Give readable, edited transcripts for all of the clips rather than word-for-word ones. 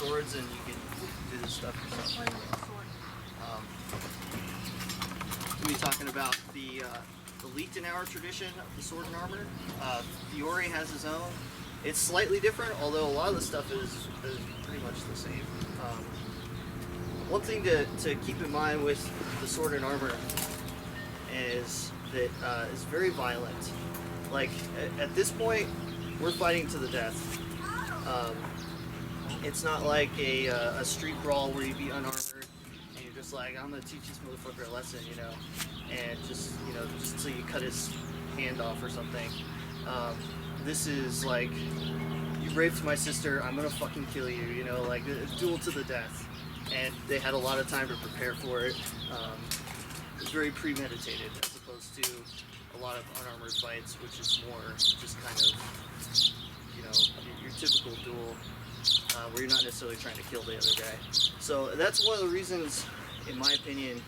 swords and you can do this stuff yourself. We'll be talking about the Liechtenauer tradition of the sword and armor. Fiore has his own. It's slightly different, although a lot of the stuff is pretty much the same. One thing to keep in mind with the sword and armor is that it's very violent. Like at this point, we're fighting to the death. It's not like a street brawl where you be unarmored and you're just like, I'm gonna teach this motherfucker a lesson, you know, and just so you cut his hand off or something. This is like, you raped my sister, I'm gonna fucking kill you, you know, like a duel to the death. And they had a lot of time to prepare for it. It's very premeditated as opposed to a lot of unarmored fights, which is more just kind of, you know, your typical duel where you're not necessarily trying to kill the other guy. So that's one of the reasons, in my opinion,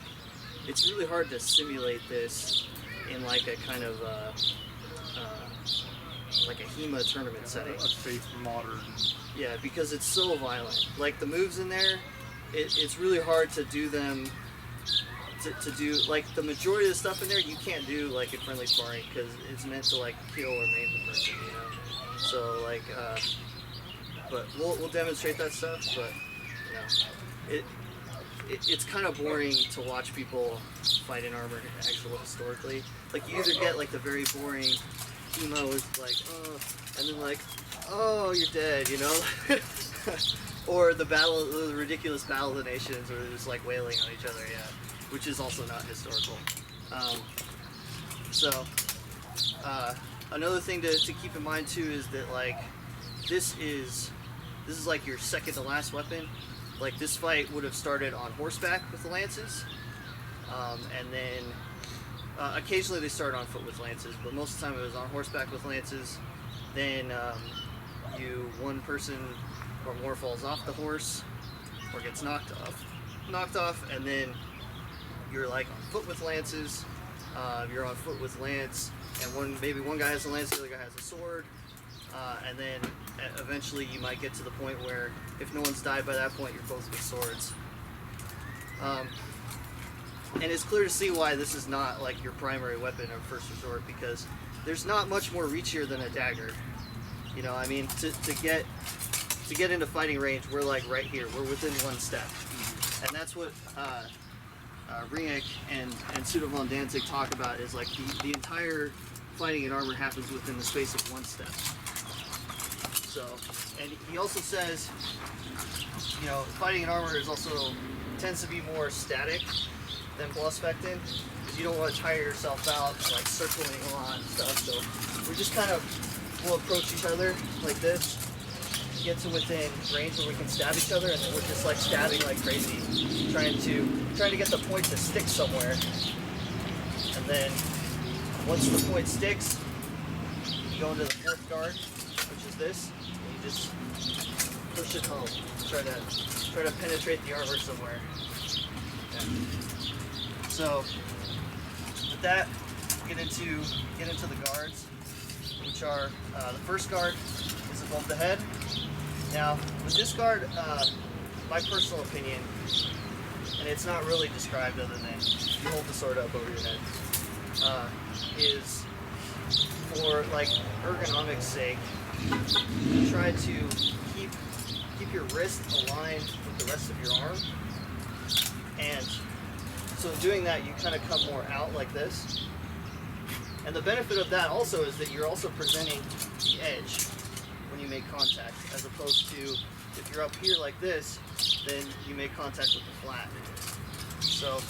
it's really hard to simulate this in like a kind of like a HEMA tournament setting. A safe, modern. Yeah, because it's so violent. Like the moves in there, it's really hard to do them. To do like the majority of the stuff in there, you can't do like in friendly sparring because it's meant to like kill or maim the person, you know. So like, but we'll demonstrate that stuff. But you know, it's kind of boring to watch people fight in armor historically. Like you either get like the very boring emo is like, oh, and then like, oh, you're dead, you know. Or the ridiculous battle of the nations, or they're just like wailing on each other, yeah, which is also not historical. Another thing to keep in mind too is that like this is like your second to last weapon. Like this fight would have started on horseback with the lances, and then occasionally they start on foot with lances, but most of the time it was on horseback with lances. Then one person or more falls off the horse or gets knocked off, and then you're like on foot with lances. You're on foot with lance, and maybe one guy has a lance, the other guy has a sword, and then eventually you might get to the point where if no one's died by that point, you're both with swords. And it's clear to see why this is not like your primary weapon of first resort, because there's not much more reach here than a dagger. You know, I mean, to get into fighting range, we're like right here. We're within one step, and that's what Ringek and Suda von Danzig talk about. Is like the entire fighting in armor happens within the space of one step. So, and he also says, you know, fighting in armor tends to be more static than Blospectin, because you don't want to tire yourself out like circling a lot and stuff. So we're just kind of, we'll approach each other like this, get to within range where we can stab each other, and then we're just like stabbing like crazy, trying to get the point to stick somewhere. And then once the point sticks, you go into the fourth guard, which is this, and you just push it home. Try to penetrate the armor somewhere. Yeah. So with that, get into the guards, which are the first guard is above the head. Now with this guard, my personal opinion, and it's not really described other than you hold the sword up over your head, is for like ergonomics sake, try to keep your wrist aligned with the rest of your arm, and so in doing that you kind of come more out like this. And the benefit of that also is that you're also presenting the edge when you make contact, as opposed to if you're up here like this, then you make contact with the flat. So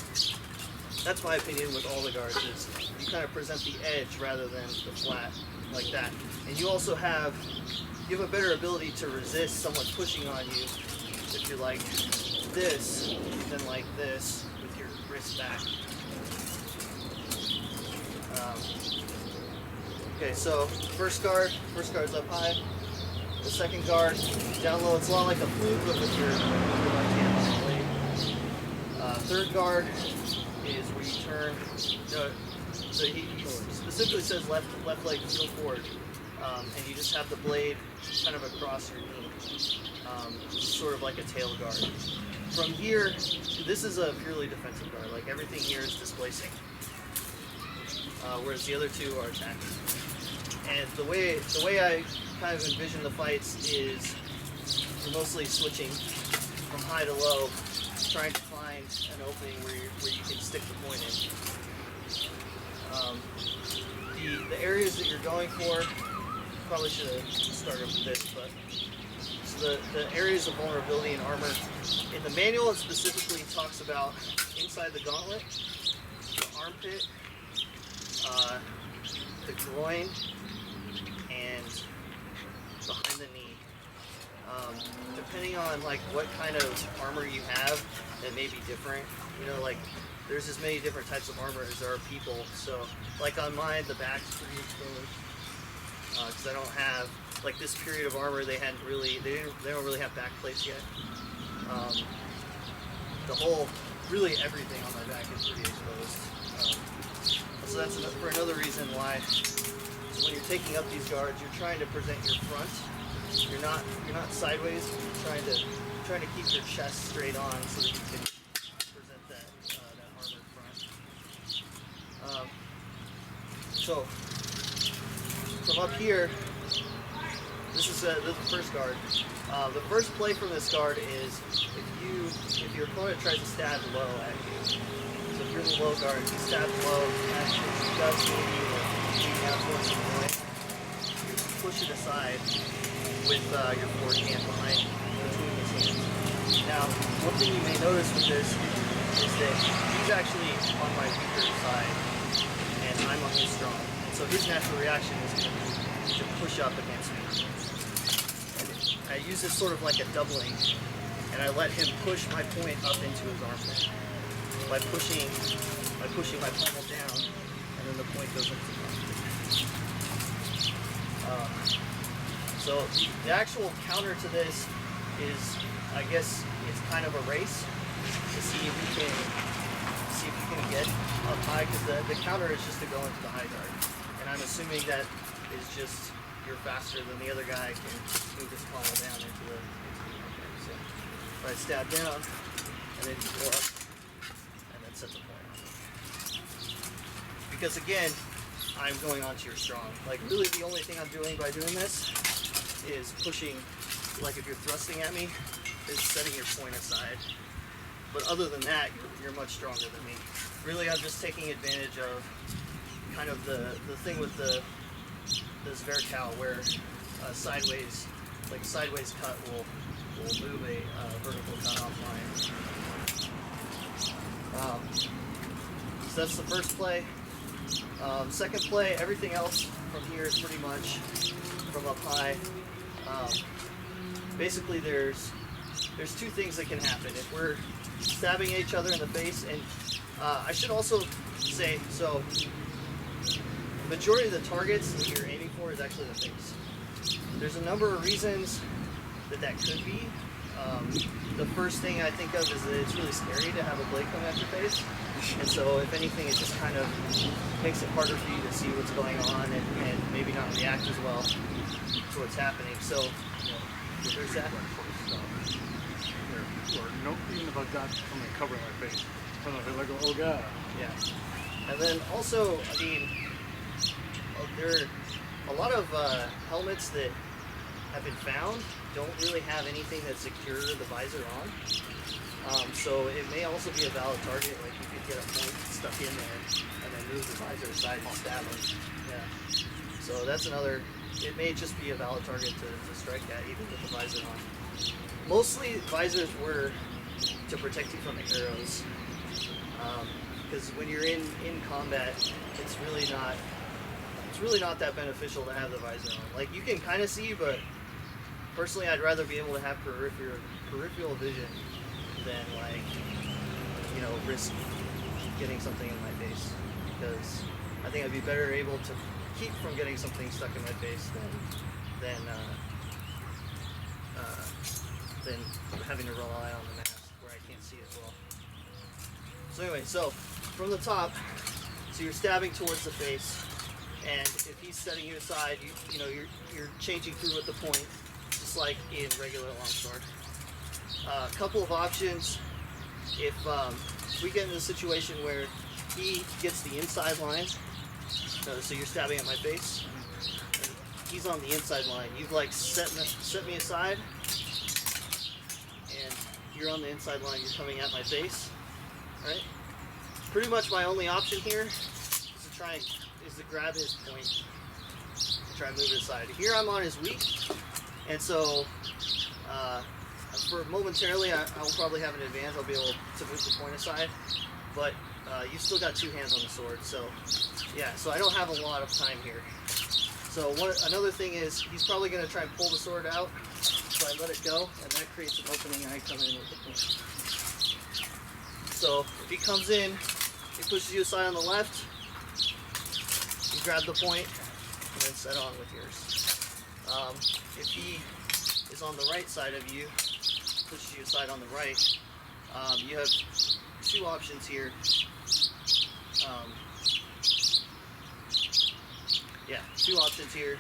that's my opinion with all the guards, is you kind of present the edge rather than the flat like that. And you also have a better ability to resist someone pushing on you if you're like this than like this with your wrist back. Okay, so first guard's up high. The second guard down low. It's a lot like a flute, but with your right hand on the blade. Third guard is where you turn. So he specifically says left leg heel forward. and you just have the blade kind of across your knee, sort of like a tail guard. From here, this is a purely defensive guard. Like everything here is displacing, whereas the other two are attacking. And the way I kind of envision the fights is you're mostly switching from high to low, trying to find an opening where you can stick the point in. The areas that you're going for, probably should have started with this, but so the areas of vulnerability in armor, in the manual it specifically talks about inside the gauntlet, the armpit, the groin, and behind the knee. Depending on like what kind of armor you have, it may be different. You know, like there's as many different types of armor as there are people. So like on mine, the back's pretty exposed because I don't have like this period of armor. They don't really have back plates yet. The whole, really everything on my back is pretty exposed. So that's for another reason why when you're taking up these guards, you're trying to present your front. You're not sideways. You're trying to keep your chest straight on so that you can present that armored front. So from up here, this is the first guard. The first play from this guard is if your opponent tries to stab low at you. So if you're in the low guard, you stab low, and it does maybe down towards the point. You push it aside with your forward hand behind between his hands. Now, one thing you may notice with this is that he's actually on my weaker side, and I'm on his strong. And so his natural reaction is to push up against me. And I use this sort of like a doubling, and I let him push my point up into his armpit by pushing my pommel down, and then the point goes into the armpit. So the actual counter to this is, I guess, it's kind of a race to see if you can get up high, because the counter is just to go into the high guard, and I'm assuming that is just you're faster than the other guy can move his pommel down into the armpit. So if I stab down and then go up and then set the point on. Because again, I'm going onto your strong. Like really, the only thing I'm doing by doing this is pushing, like if you're thrusting at me, is setting your point aside. But other than that, you're much stronger than me. Really, I'm just taking advantage of kind of the thing with this vertical where sideways cut will move a vertical cut offline. So that's the first play. Second play, everything else from here is pretty much from up high. Basically, there's two things that can happen if we're stabbing each other in the face, and I should also say, so the majority of the targets that you're aiming for is actually the face. There's a number of reasons that could be. The first thing I think of is that it's really scary to have a blade come at your face, and so if anything, it just kind of makes it harder for you to see what's going on and maybe not react as well to what's happening. So there's that. Or no, even if I've got something covering my face, I go, oh god. Yeah. And then also, I mean, there are a lot of helmets that have been found don't really have anything that secures the visor on. So it may also be a valid target. Like you could get a point stuck in there and then move the visor aside and stab them. Yeah. So that's another. It may just be a valid target to strike at, even with the visor on. Mostly visors were to protect you from arrows, because when you're in combat, it's really not that beneficial to have the visor on. Like you can kind of see, but personally, I'd rather be able to have peripheral vision than risk getting something in my face, because I think I'd be better able to keep from getting something stuck in my face than having to rely on the mask where I can't see as well. So anyway, so from the top, so you're stabbing towards the face, and if he's setting you aside, you know you're changing through with the point, just like in regular longsword. A couple of options. If we get into a situation where he gets the inside line, so you're stabbing at my face, and he's on the inside line. You've like set me aside, and you're on the inside line. You're coming at my face, right? Pretty much my only option here is to grab his point and try and move it aside. Here I'm on his weak, and so for momentarily I will probably have an advantage. I'll be able to move the point aside, but you've still got two hands on the sword, so yeah. So I don't have a lot of time here. So another thing is he's probably going to try and pull the sword out, so I let it go, and that creates an opening, and I come in with the point. So if he comes in, he pushes you aside on the left, you grab the point, and then set on with yours. If he is on the right side of you, pushes you aside on the right, you have two options here. Two options here.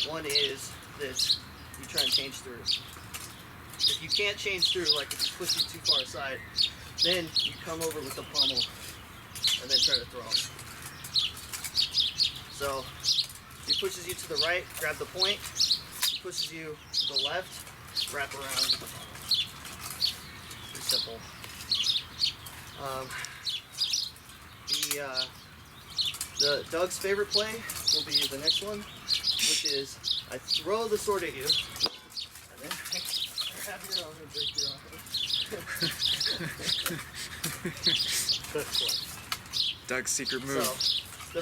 One is that you try and change through. If you can't change through, like if you push you too far aside, then you come over with the pommel and then try to throw. So he pushes you to the right, grab the point. He pushes you to the left, wrap around with the pommel. Pretty simple. Doug's favorite play will be the next one, which is I throw the sword at you, and then I grab your arm and break your arm. Doug's secret move. So the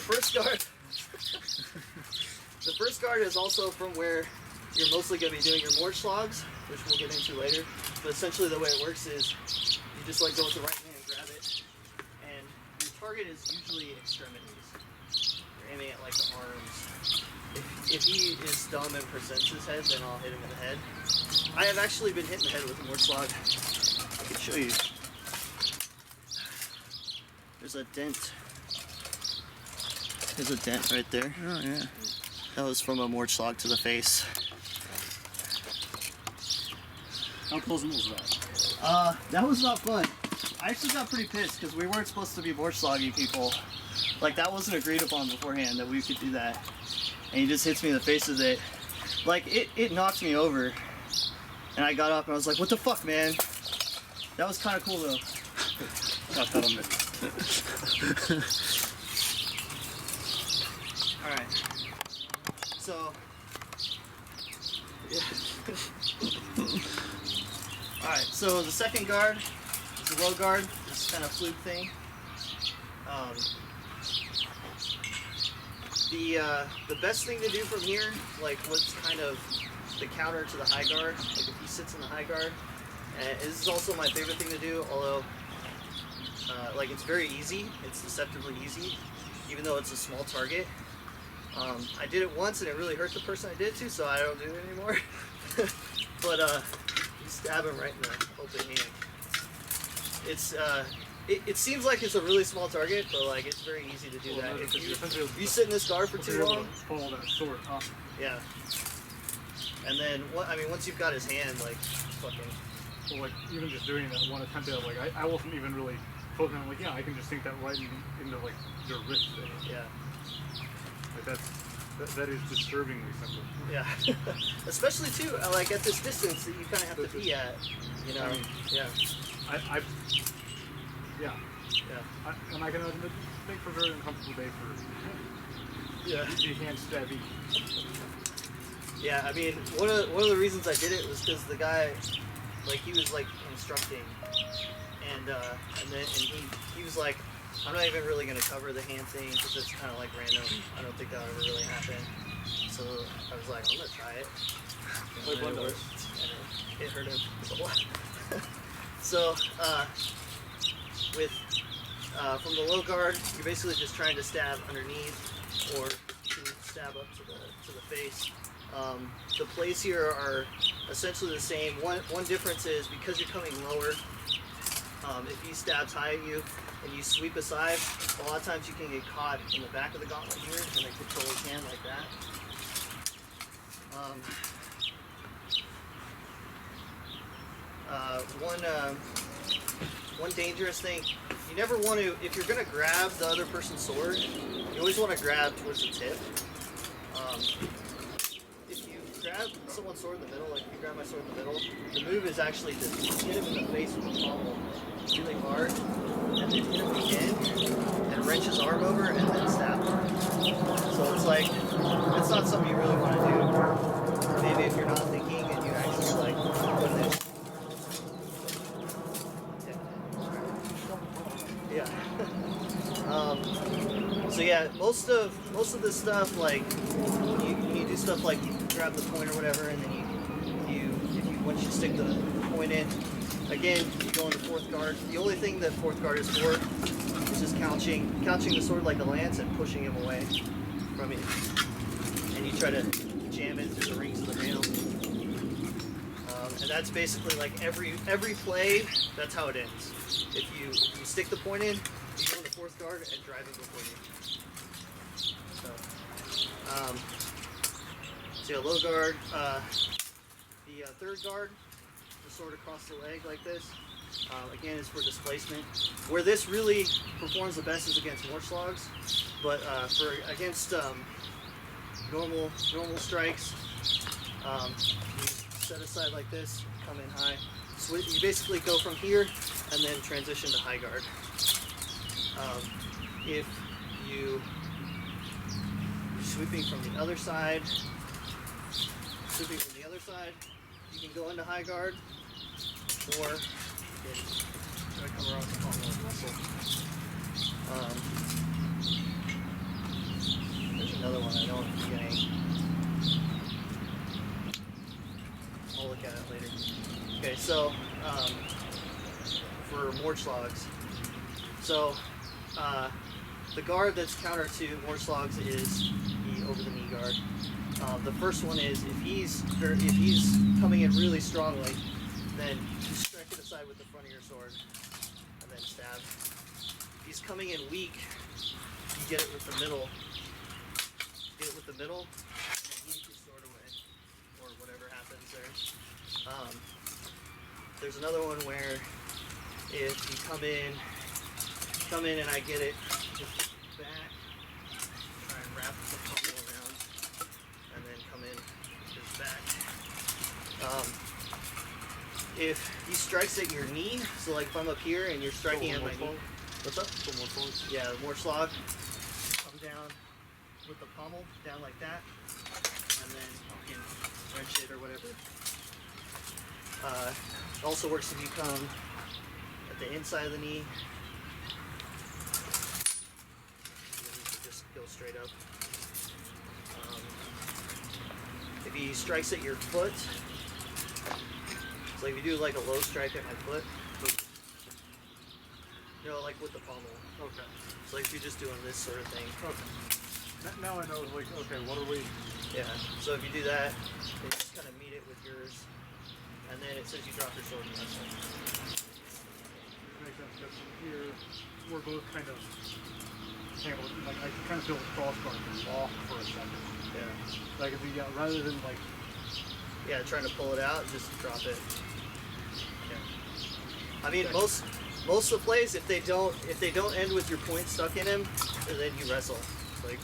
first guard is also from where you're mostly going to be doing your Morschlags, which we'll get into later. But essentially the way it works is you just like go with the right hand and grab it, and your target is usually extremities. You're aiming at like the arms. If he is dumb and presents his head, then I'll hit him in the head. I have actually been hit in the head with a Morschlag. I can show you. There's a dent. There's a dent right there. Oh yeah. That was from a Morschlag to the face. How pleasant was that? That was not fun. I actually got pretty pissed because we weren't supposed to be Morschlagging people. Like that wasn't agreed upon beforehand that we could do that. And he just hits me in the face with it. Like it knocked me over. And I got up and I was like, what the fuck, man? That was kind of cool though. Got that on me. Alright. So, yeah. Alright, so the second guard is the low guard, this kind of fluke thing. The best thing to do from here, like what's kind of the counter to the high guard, like if he sits in the high guard, and this is also my favorite thing to do, although like it's very easy, it's deceptively easy, even though it's a small target. I did it once and it really hurt the person I did it to, so I don't do it anymore. But you stab him right in the open hand. It's it seems like it's a really small target, but like it's very easy to do that. If you sit in this guard for too long, pull that sword up. Yeah. And then once you've got his hand, like fucking. Well, like even just doing that one attempt at it, like I wasn't even really focusing on like I can just sink that right into like your wrist there. Yeah. Like that is disturbingly simple. Yeah. Especially too, like at this distance that you kind of have to be at, you know. Yeah. Yeah. And I can make for a very uncomfortable day for the hand stabby. Yeah, I mean, one of the reasons I did it was because the guy, like, he was like instructing, and he was like, I'm not even really gonna cover the hand thing because it's kind of like random. I don't think that would ever really happen. So I was like, I'm gonna try it. Like what does? And it hurt him a lot. So from the low guard, you're basically just trying to stab underneath or to stab up to the face. The plays here are essentially the same. One difference is because you're coming lower, If he stabs high at you and you sweep aside, a lot of times you can get caught in the back of the gauntlet here and then control his hand like that. One dangerous thing, you never want to, if you're going to grab the other person's sword, you always want to grab towards the tip. If you grab someone's sword in the middle, like if you grab my sword in the middle, the move is actually to hit him in the face with the pommel really hard, and then hit him again, and wrench his arm over, and then stab him. So it's like, that's not something you really want to do. Maybe if you're not thinking and you actually like put it. Yeah. So yeah, most of this stuff, like when you do stuff like you grab the point or whatever, and then once you stick the point in, again you go into fourth guard. The only thing that fourth guard is for is just couching the sword like a lance and pushing him away from you, and you try to jam it through the rings of the mail. And that's basically like every play. That's how it ends. If you stick the point in, you go into fourth guard and drive it before you. So yeah, low guard. The third guard, the sword across the leg like this. Again, is for displacement. Where this really performs the best is against Morschlags, but for against normal strikes, you set aside like this, come in high. So you basically go from here and then transition to high guard. If you're sweeping from the other side, you can go into high guard, or you can come around the pommel and wrestle. There's another one I know at the beginning. I'll look at it later. Okay, so for Morschlags, so the guard that's counter to Morschlags is the over the knee guard. The first one is if he's coming in really strongly, then you strike it aside with the front of your sword and then stab. If he's coming in weak, you get it with the middle. Get it with the middle, and then yank your sword away, or whatever happens there. There's another one where if you come in and I get it just back, try and wrap the pommel around, and then come in just back. If he strikes at your knee, so like if I'm up here and you're striking at my knee, what's up? Yeah, more slog. Come down with the pommel down like that, and then you can wrench it or whatever. Also works if you come at the inside of the knee. Just go straight up. If he strikes at your foot, so if you do like a low strike at my foot, you know, like with the pommel. Okay. So like if you're just doing this sort of thing. Okay. Now I know, like, okay, what are we? Yeah. So if you do that, you just kind of meet it with yours, and then it says you drop your sword and wrestle. Makes sense, because here we're both kind of tangled. Like I kind of feel the crossguard off for a second. Yeah. Like if you rather than like. Yeah, trying to pull it out, just drop it. Yeah. I mean, most of the plays, if they don't end with your point stuck in him, then you wrestle. Like,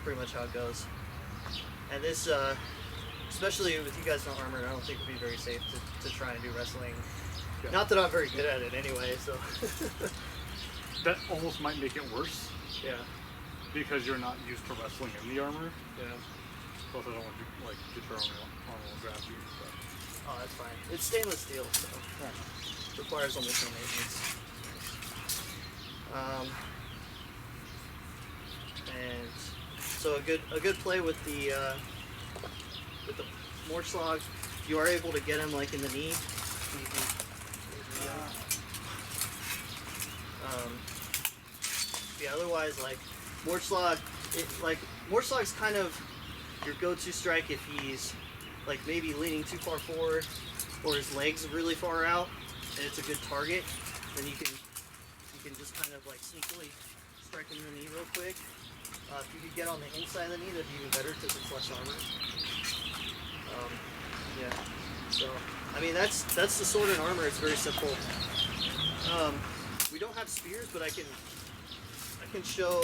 pretty much how it goes. And this, especially with you guys no armor, I don't think it'd be very safe to try and do wrestling. Yeah. Not that I'm very good at it anyway, so. That almost might make it worse. Yeah. Because you're not used to wrestling in the armor. Yeah. Plus, I don't want to like get your armor will grab you. But. Oh, that's fine. It's stainless steel, so requires almost no maintenance. And so a good play with the Morschlag, you are able to get him like in the knee. Yeah. Otherwise, like Morschlag's kind of your go-to strike if he's like maybe leaning too far forward or his legs really far out and it's a good target. then you can just kind of like sneakily strike him in the knee real quick. If you could get on the inside of the knee, that'd be even better because it's less armor. Yeah. So, I mean, that's the sword and armor. It's very simple. We don't have spears, but I can show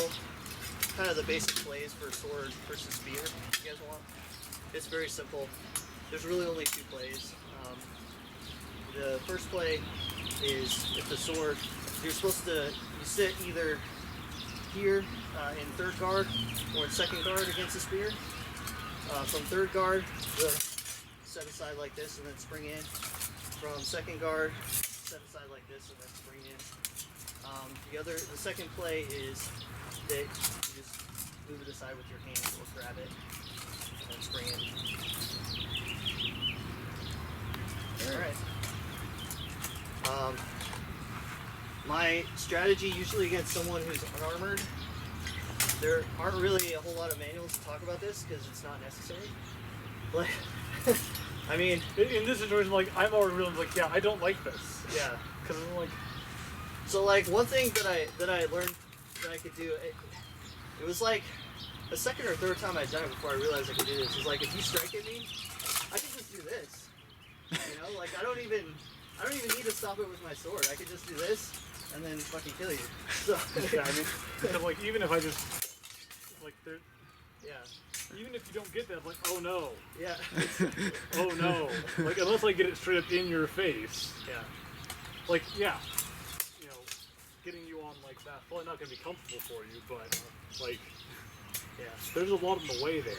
kind of the basic plays for sword versus spear if you guys want. It's very simple. There's really only 2 plays. The first play is if the sword, you're supposed to sit either here in 3rd guard or in 2nd guard against the spear. From 3rd guard, set aside like this and then spring in. From 2nd guard, set aside like this and then spring in. The second play is that you just move it aside with your hand or grab it and then spring in. Alright. My strategy usually against someone who's unarmored, there aren't really a whole lot of manuals to talk about this because it's not necessary. Like, I mean, in this situation, like I'm already really like, yeah, I don't like this. Yeah, because I'm like, so like one thing that I learned that I could do, it was like the 2nd or 3rd time I'd done it before I realized I could do this. Is like if you strike at me, I can just do this. You know, like I don't even need to stop it with my sword. I could just do this and then fucking kill you. So yeah, I mean, because like even if I just like there, yeah. Even if you don't get that, I'm like, oh no. Yeah. Oh no. Like unless I get it straight up in your face. Yeah. Like yeah, you know, getting you on like that, probably not gonna be comfortable for you, but like, yeah, there's a lot in the way there.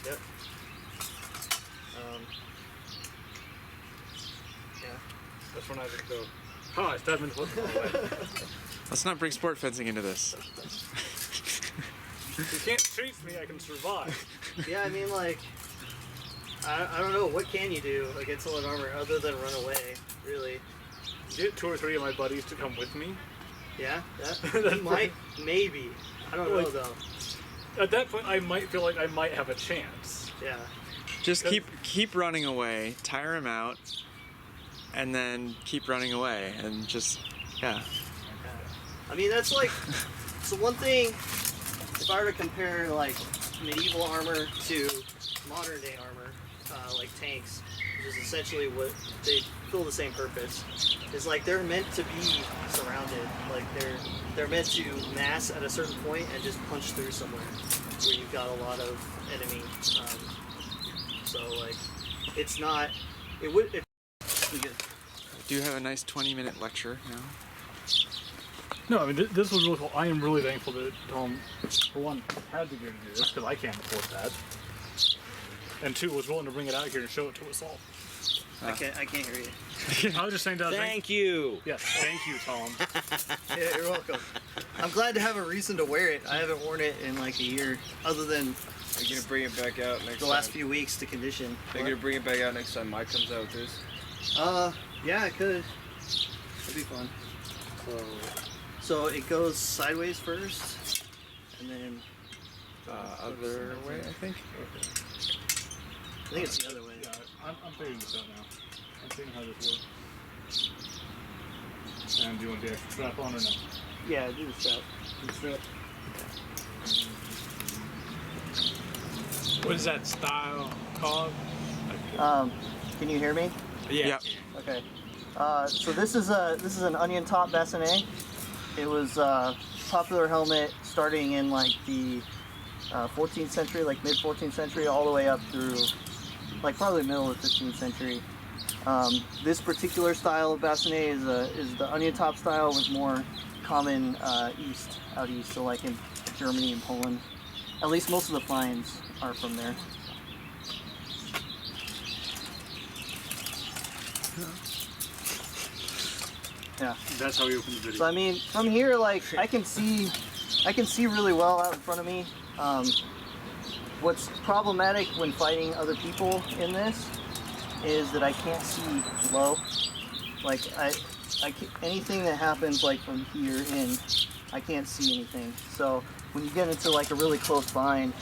Yep. Yeah. That's when I just go, I stabbed him in the foot. Let's not bring sport fencing into this. You can't chase me, I can survive. Yeah, I mean, like, I don't know, what can you do against solid armor other than run away, really? Get 2 or 3 of my buddies to come with me. Yeah, that might, maybe. I don't know, though. At that point, I might feel like I might have a chance. Yeah. Just keep running away, tire him out, and then keep running away, and just, yeah. I mean, that's like, so one thing, if I were to compare, like, medieval armor to modern day armor, like tanks, which is essentially what they fill the same purpose, is like they're meant to be surrounded. Like they're meant to mass at a certain point and just punch through somewhere where you've got a lot of enemy. So like, it's not, it would, if we could, I do have a nice 20-minute lecture now. No, I mean, this was really cool. I am really thankful that Tom, for one, had to get to do this, because I can't afford that. And 2, was willing to bring it out here and show it to us all. I can't hear you. I was just saying, Thank you. Yes, thank you, Tom. Yeah, you're welcome. I'm glad to have a reason to wear it. I haven't worn it in like a year, other than Are you gonna bring it back out next the time? last few weeks to condition. Are you gonna bring it back out next time Mike comes out with this? Yeah, I could. It'd be fun. So it goes sideways first, and then Other way, I think. I think it's the other way. Yeah, I'm figuring this out now. I'm seeing how this works. And do you want the extra strap on or no? Yeah, do the strap. What is that style called? Can you hear me? Yeah. Okay. So this is an onion top bassinet. It was a popular helmet starting in like the 14th century, like mid 14th century, all the way up through like probably middle of the 15th century. This particular style of bassinet is the onion top style, was more common out east, so like in Germany and Poland. At least most of the finds are from there. Yeah. That's how we open the video. So I mean, from here, like I can see really well out in front of me. What's problematic when fighting other people in this is that I can't see low. Like anything that happens like from here in, I can't see anything. So when you get into like a really close bind,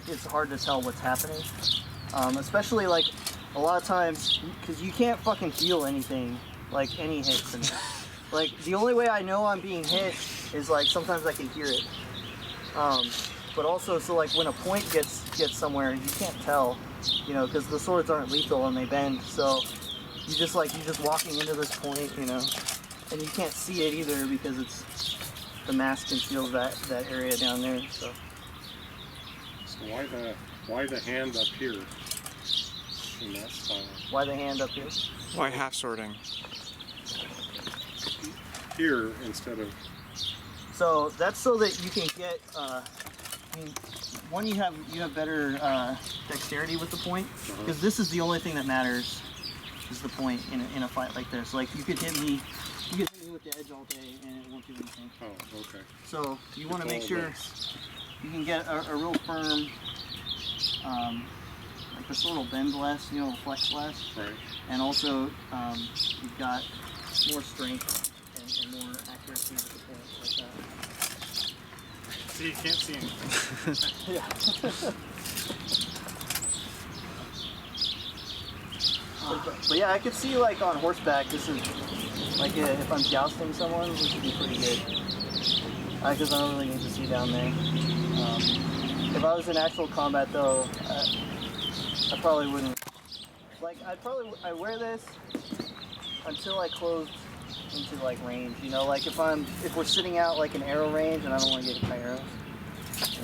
it's hard to tell what's happening. Especially like a lot of times, because you can't fucking feel anything, like any hits. And like the only way I know I'm being hit is like sometimes I can hear it. But also, so like when a point gets somewhere, you can't tell, you know, because the swords aren't lethal and they bend. So you're just walking into this point, you know, and you can't see it either because the mask conceals that area down there. So why the hand up here in that style? Why the hand up here? Why half sorting? Here instead of. So that's so that you can get. I mean, one, you have better dexterity with the point, because this is the only thing that matters. Is the point in a fight like this? Like you could hit me with the edge all day and it won't do anything. Oh, okay. So you want to make sure you can get a real firm, like the sword will bend less, you know, flex less, Right. and also you've got more strength and more accuracy with the point like that. See, you can't see anything. Yeah. But yeah, I could see like on horseback, this is like if I'm jousting someone, this would be pretty good. Because I don't really need to see down there. If I was in actual combat though, I probably wouldn't. Like I wear this until I close into like range. You know, like if we're sitting out like an arrow range and I don't want to get hit by arrows,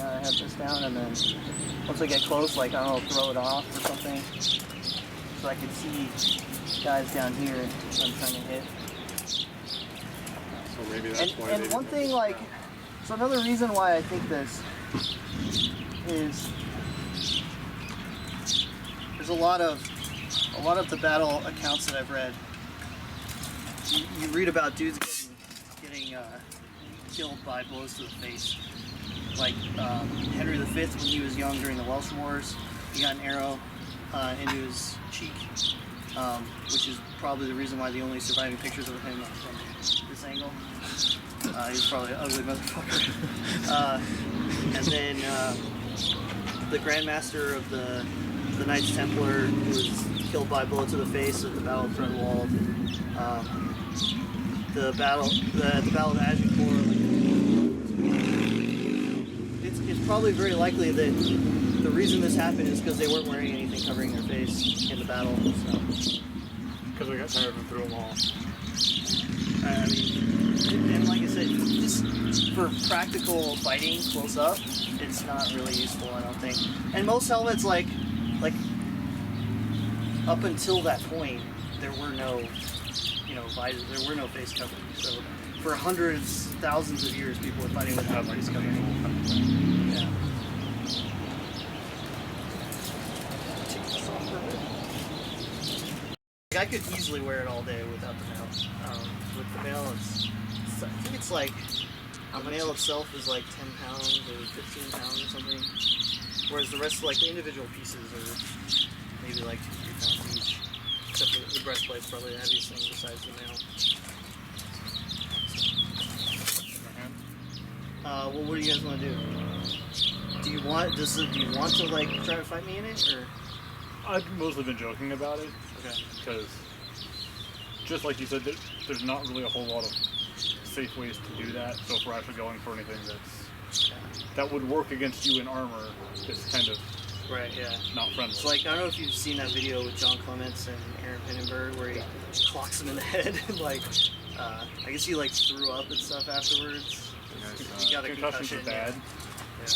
I have this down, and then once I get close, like I don't know, throw it off or something. So I can see guys down here that I'm trying to hit. So maybe that's why. And one thing, like, so another reason why I think this is there's a lot of the battle accounts that I've read. You read about dudes getting killed by blows to the face. Like Henry V, when he was young during the Welsh Wars, he got an arrow into his cheek, which is probably the reason why the only surviving pictures of him are from this angle. He was probably an ugly motherfucker. And then the Grandmaster of the Knights Templar was killed by a bullet to the face at the Battle of Threadwald. The battle of Agincourt. It's probably very likely that the reason this happened is because they weren't wearing anything covering their face in the battle. Because we got tired and threw them all. I mean, and like I said, just for practical fighting close up, it's not really useful, I don't think. And most helmets, like up until that point, there were no, you know, visors, there were no face coverings. So for hundreds, thousands of years, people were fighting without face covering. Yeah. I could easily wear it all day without the mail. With the mail, I think it's like, the mail itself is like 10 pounds or 15 pounds or something. Whereas the rest, like the individual pieces are maybe like 2-3 pounds each. Except the breastplate's probably the heaviest thing besides the mail. Well, what do you guys want to do? Do you want to like try to fight me in it, or? I've mostly been joking about it. Okay. Because, just like you said, there's not really a whole lot of safe ways to do that. So if we're actually going for anything that would work against you in armor, it's kind of right, yeah, not friendly. It's like, I don't know if you've seen that video with John Clements and Aaron Pinnenberg where he clocks him in the head and like, I guess he like threw up and stuff afterwards. He got a concussion. Are bad. Yeah.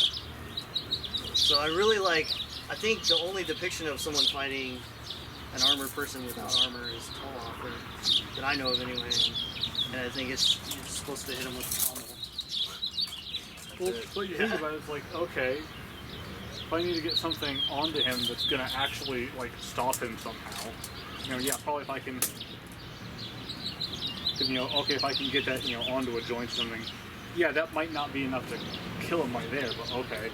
So I really like. I think the only depiction of someone fighting an armored person without armor is tall offer that I know of anyway, and I think it's you're supposed to hit him with the pommel. Well, what you think about it, it's like, okay, if I need to get something onto him that's gonna actually like stop him somehow, you know, yeah, probably if I can, you know, okay, if I can get that, you know, onto a joint or something, yeah, that might not be enough to kill him right there, but okay.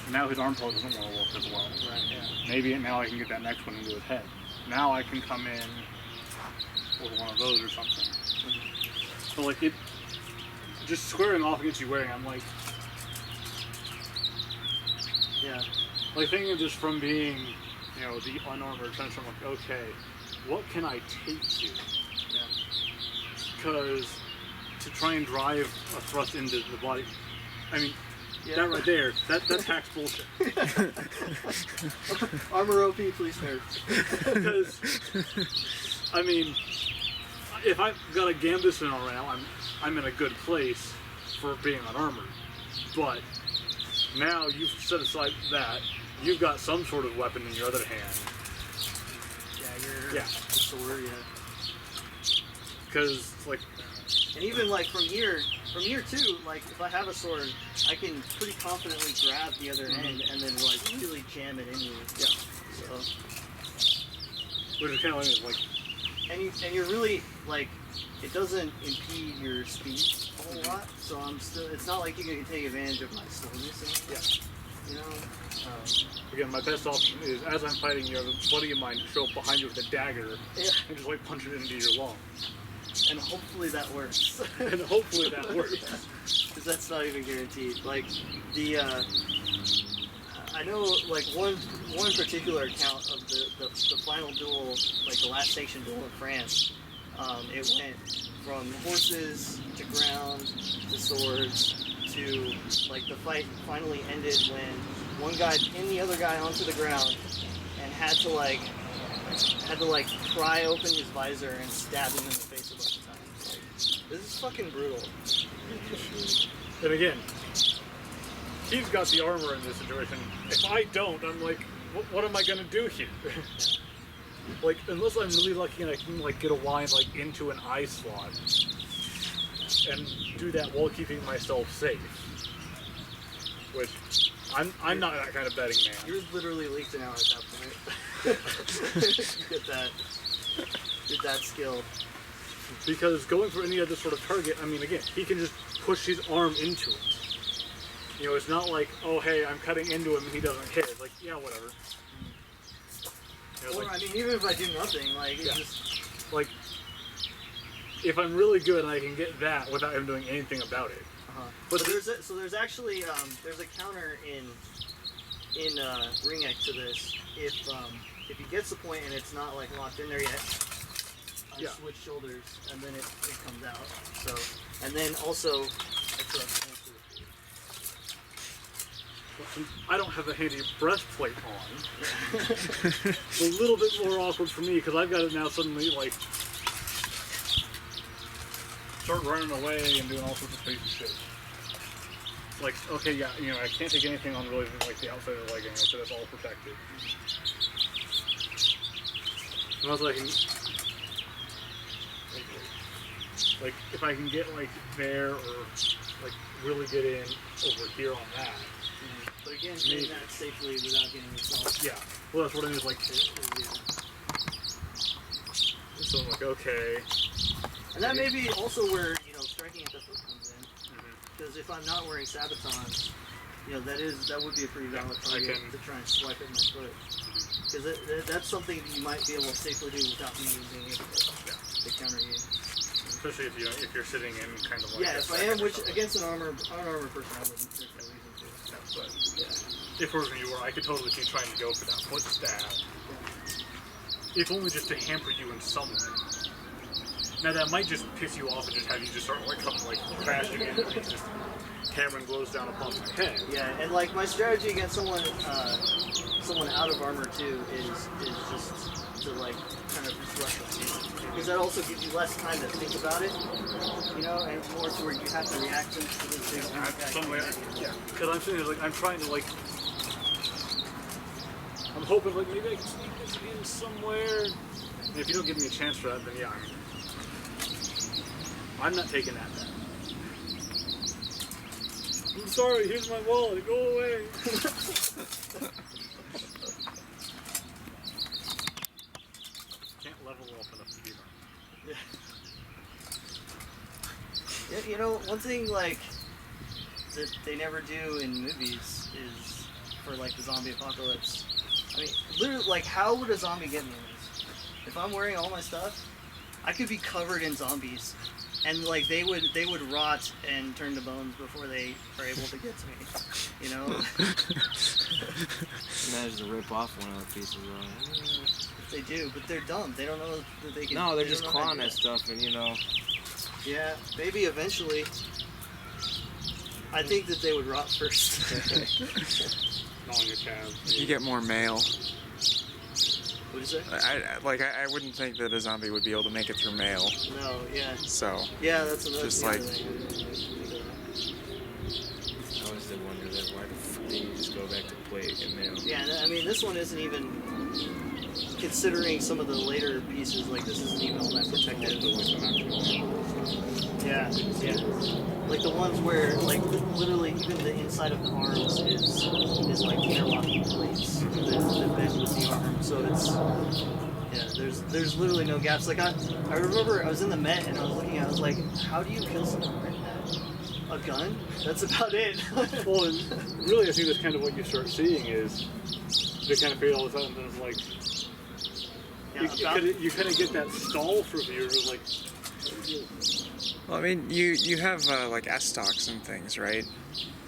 Now his arm probably doesn't want to work as well. Right, yeah. Maybe now I can get that next one into his head. Now I can come in with one of those or something. Mm-hmm. So like it, just squaring off against you wearing, I'm like, yeah. like thinking of this from being you know, the unarmored trench. I'm like, okay, what can I take you? Yeah. Because to try and drive a thrust into the body, I mean, Yeah. that right there, that's hacks bullshit. Armor OP, please nerf. Because, I mean, if I've got a gambus in all right now, I'm in a good place for being unarmored. But now you've set aside that, you've got some sort of weapon in your other hand. Yeah, the sword, yeah. Because, like, And even like from here too, like if I have a sword, I can pretty confidently grab the other end and then like really jam it in you. yeah. So, Which is kind of like, and you're really like, it doesn't impede your speed a whole lot. So it's not like you can take advantage of my slowness. yeah. You know. Again, my best option is, as I'm fighting, you have a buddy of mine show up behind you with a dagger Yeah. and just like punch it into your lung. And hopefully that works. And hopefully that works. Because that's not even guaranteed. Like the, I know like one particular account of the final duel, like the last sanctioned duel in France. It went from horses to ground to swords to like the fight finally ended when one guy pinned the other guy onto the ground and had to pry open his visor and stab him in the face a bunch of times. Like, this is fucking brutal. And again, he's got the armor in this situation. If I don't, I'm like, what am I gonna do here? Like, unless I'm really lucky and I can like get a line like into an eye slot and do that while keeping myself safe. Which I'm not that kind of betting man. You're literally Liechtenauer at that point. Get that skill. Because going for any other sort of target, I mean, again, he can just push his arm into it. You know, it's not like, oh, hey, I'm cutting into him and he doesn't hit. It's like, yeah, whatever. You know, Or, like, I mean, even if I do nothing, like, it's Yeah. just... like, if I'm really good and I can get that without him doing anything about it. But there's actually there's a counter in Ring X to this. If he gets the point and it's not like locked in there yet, I Yeah. switch shoulders and then it comes out. So and then also I don't have a handy breastplate on. It's a little bit more awkward for me because I've got to now suddenly like start running away and doing all sorts of crazy shit. Like, okay, yeah, you know, I can't take anything on really like the outside of the leg anyway, so that's all protected. Unless I can, like, if I can get like there or like really get in over here on that. But again, doing that safely without getting yourself. Yeah. Well, that's what I mean. Is like, so I'm like, okay. And that may be also where striking at the foot comes in. Because if I'm not wearing sabatons, that would be a pretty valid target to try and swipe at my foot. Because that's something that you might be able to safely do without me being able to counter you. Especially if you're sitting in kind of like. Yeah, if I am, against an unarmored person, I wouldn't. There's no reason to. Yeah, but if it was you were, I could totally see trying to go for that foot stab. If only just to hamper you in some way. Now that might just piss you off and just have you just start like coming like crashing in and just hammering blows down upon my head. Yeah, and like my strategy against someone out of armor too is just to like kind of just rush them, because that also gives you less time to think about it, and more to where you have to react to the things. Yeah, because I'm sitting there like I'm trying to like. I'm hoping like maybe I can sneak this in somewhere. And if you don't give me a chance for that, then yeah, I'm not taking that bet. I'm sorry, here's my wallet, go away. Can't level up enough to be there. Yeah, one thing like that they never do in movies is for like the zombie apocalypse. I mean, literally, like, how would a zombie get me in this? If I'm wearing all my stuff, I could be covered in zombies, and like they would rot and turn to bones before they are able to get to me. manage to rip off one of the pieces though. They do, but they're dumb. They don't know that they can. No, they're they just don't know how to clawing do at stuff, and you know. Yeah, maybe eventually. I think that they would rot first. Gnawing your calves. You get more mail. What is it? I wouldn't think that a zombie would be able to make it through mail. No, yeah. So Yeah, that's another Just the other like- thing. I didn't think of that. I always did wonder that. Why the fuck did you just go back to plate and mail? Yeah, I mean, this one isn't even considering some of the later pieces. Like this isn't even all that protected. Yeah, yeah. Like the ones where, like, literally even the inside of the arms is like interlocking plates that bend with the arm. So it's there's literally no gaps. Like I remember I was in the Met and I was looking at it, I was like, how do you kill someone like that? A gun? That's about it. Well, and really, I think that's kind of what you start seeing is they kind of figure all this out, and then it's like Yeah, you kind of get that stall for viewers, like. well, I mean, you have like S-stocks and things, right?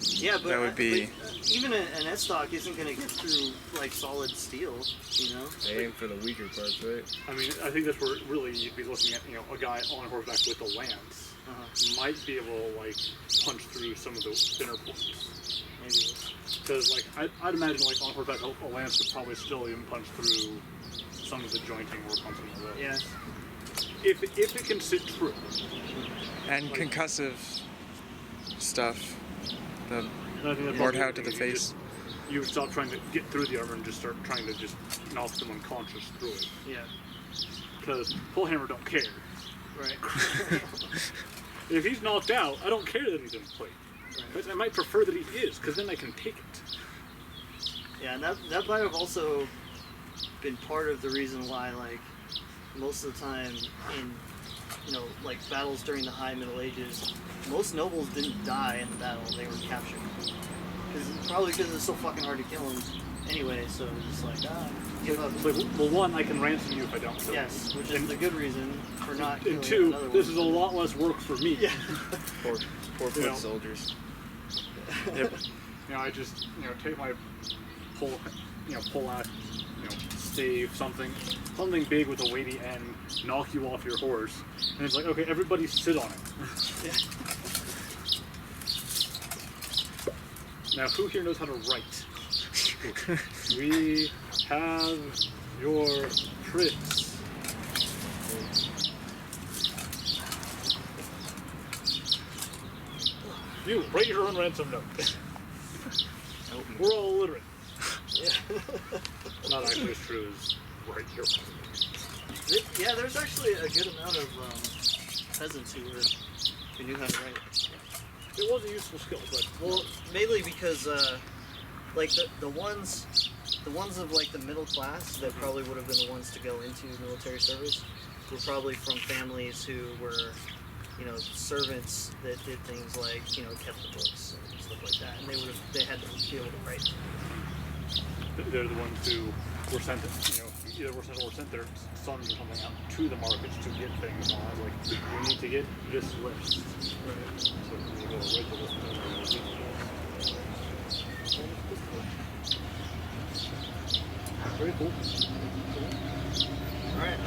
yeah, but that would be- but even an S-stock isn't going to get through like solid steel, you know. They aim for the weaker parts, right? I mean, I think that's where really you'd be looking at, you know, a guy on horseback with a lance might be able to like punch through some of the thinner points. Maybe. Because like I'd imagine like on horseback a lance could probably still even punch through some of the jointing work on some of the Yeah. if it can sit true. And concussive stuff. The And I think that's Board probably out to the the thing, face. You would stop trying to get through the armor and just start trying to just knock them unconscious through it. Yeah. Because pull hammer don't care. Right. If he's knocked out, I don't care that he's in plate. But I might prefer that he is, because then I can take it. Yeah, and that might have also been part of the reason why, like, most of the time in, you know, like battles during the High Middle Ages, most nobles didn't die in the battle; they were captured. Probably because it's so fucking hard to kill them anyway. So it's just like, give up. It's like, well, one, I can ransom you if I don't kill you. Yes, which is the good reason for not killing And two, another this one. is a lot less work for me. Yeah. Poor You foot know. soldiers. Yep. You know, I just, you know, take my pull out, you know, stave, something big with a weighty end, knock you off your horse, and it's like, okay, everybody sit on it. Now, who here knows how to write? We have your prince. You, write your own ransom note. We're all illiterate. Yeah. Not actually as true as right here. Yeah, there's actually a good amount of peasants who knew how to write. It was a useful skill, but Well, mainly because like the ones of like the middle class that probably would have been the ones to go into military service were probably from families who were, you know, servants that did things like, you know, kept the books and stuff like that, and they had to be able to write. they're the ones who were sent, you know, either were sent their sons or something out to the markets to get things on. Like, we need to get this list. Right. So we go write the list. Very cool. All right.